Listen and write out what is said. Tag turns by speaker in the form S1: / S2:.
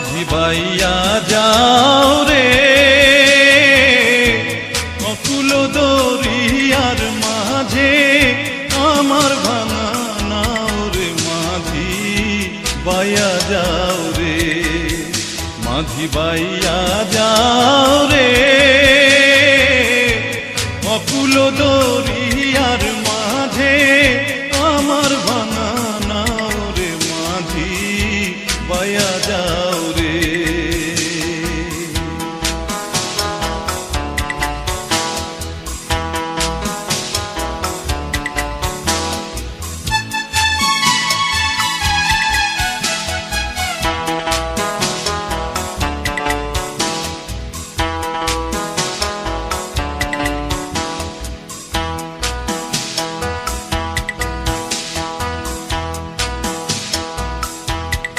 S1: মাঝি বাইয়া যাও রে অকুল দরিয়ার মাঝে আমার ভাঙা নাও রে মাঝি বাইয়া যাও রে মাঝি বাইয়া যাও রে অকুল দরিয়ার মাঝে আমার ভাঙা নাও রে মাঝি বাইয়া যাও